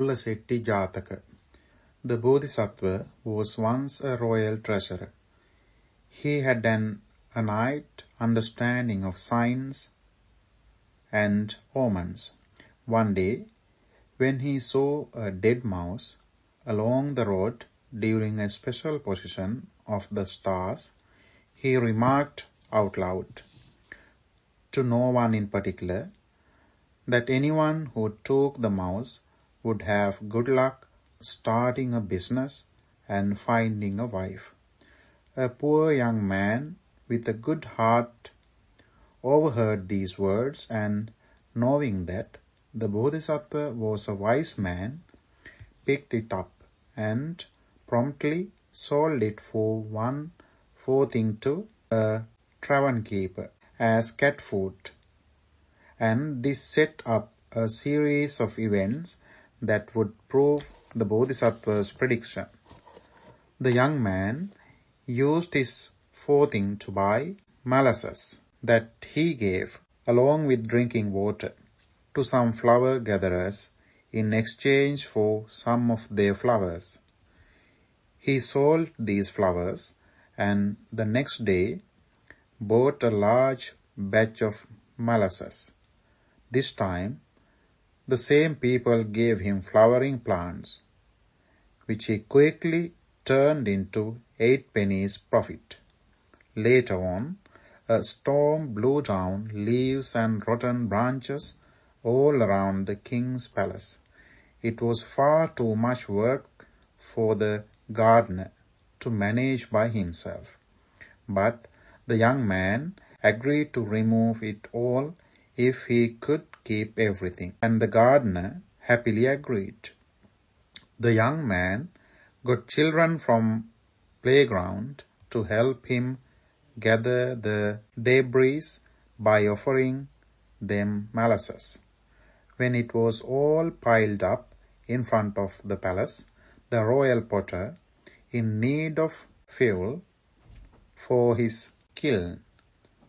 Chullasetti Jathaka. The Bodhisattva was once a royal treasurer. He had an innate understanding of science and omens. One day, when he saw a dead mouse along the road during a special position of the stars, he remarked out loud, to no one in particular, that anyone who took the mouse would have good luck starting a business and finding a wife. A poor young man with a good heart overheard these words, and knowing that the Bodhisattva was a wise man, picked it up and promptly sold it for 1/4 to a tavern keeper as cat food. And this set up a series of events that would prove the Bodhisattva's prediction. The young man used his forething to buy molasses that he gave, along with drinking water, to some flower gatherers in exchange for some of their flowers. He sold these flowers and the next day bought a large batch of molasses. This time, the same people gave him flowering plants, which he quickly turned into 8 pennies profit. Later on, a storm blew down leaves and rotten branches all around the king's palace. It was far too much work for the gardener to manage by himself, but the young man agreed to remove it all if he could keep everything, and the gardener happily agreed. The young man got children from playground to help him gather the debris by offering them molasses. When it was all piled up in front of the palace, the royal potter, in need of fuel for his kiln,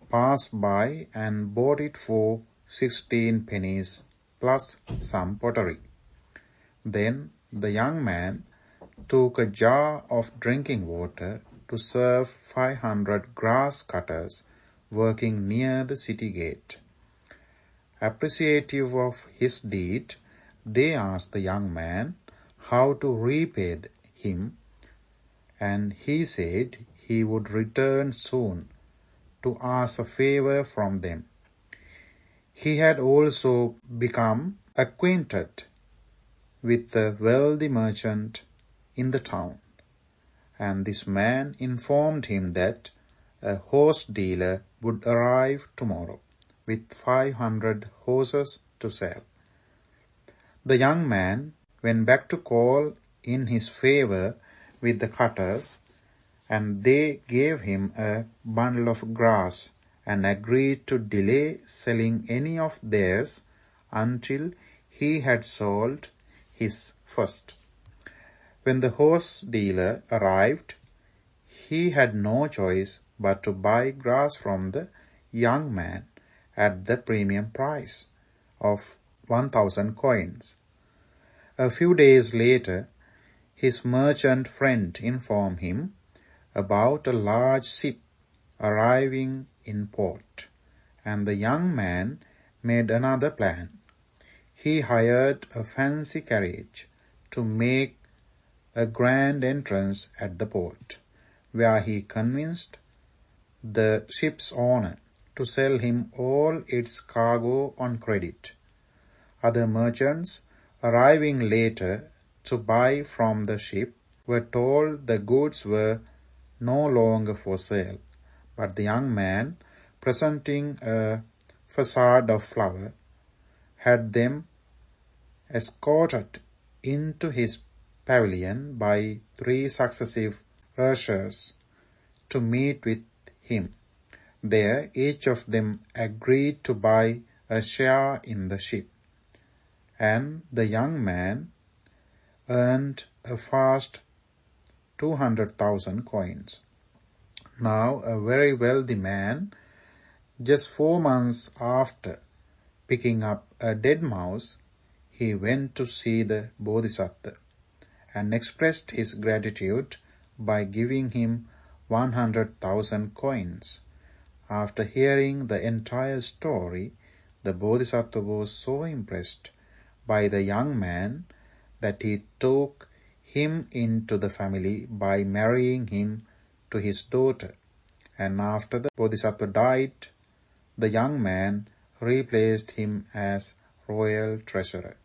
passed by and bought it for 16 pennies plus some pottery. Then the young man took a jar of drinking water to serve 500 grass cutters working near the city gate. Appreciative of his deed, they asked the young man how to repay him, and he said he would return soon to ask a favor from them. He had also become acquainted with a wealthy merchant in the town, and this man informed him that a horse dealer would arrive tomorrow with 500 horses to sell. The young man went back to call in his favor with the cutters, and they gave him a bundle of grass and agreed to delay selling any of theirs until he had sold his first. When the horse dealer arrived, he had no choice but to buy grass from the young man at the premium price of 1,000 coins. A few days later, his merchant friend informed him about a large ship arriving in port, and the young man made another plan. He hired a fancy carriage to make a grand entrance at the port, where he convinced the ship's owner to sell him all its cargo on credit. Other merchants arriving later to buy from the ship were told the goods were no longer for sale, but the young man, presenting a facade of flour, had them escorted into his pavilion by 3 successive ushers to meet with him. There, each of them agreed to buy a share in the ship, and the young man earned a fast 200,000 coins. Now, a very wealthy man, just 4 months after picking up a dead mouse, he went to see the Bodhisattva and expressed his gratitude by giving him 100,000 coins. After hearing the entire story, the Bodhisattva was so impressed by the young man that he took him into the family by marrying him to his daughter. And after the Bodhisattva died, the young man replaced him as royal treasurer.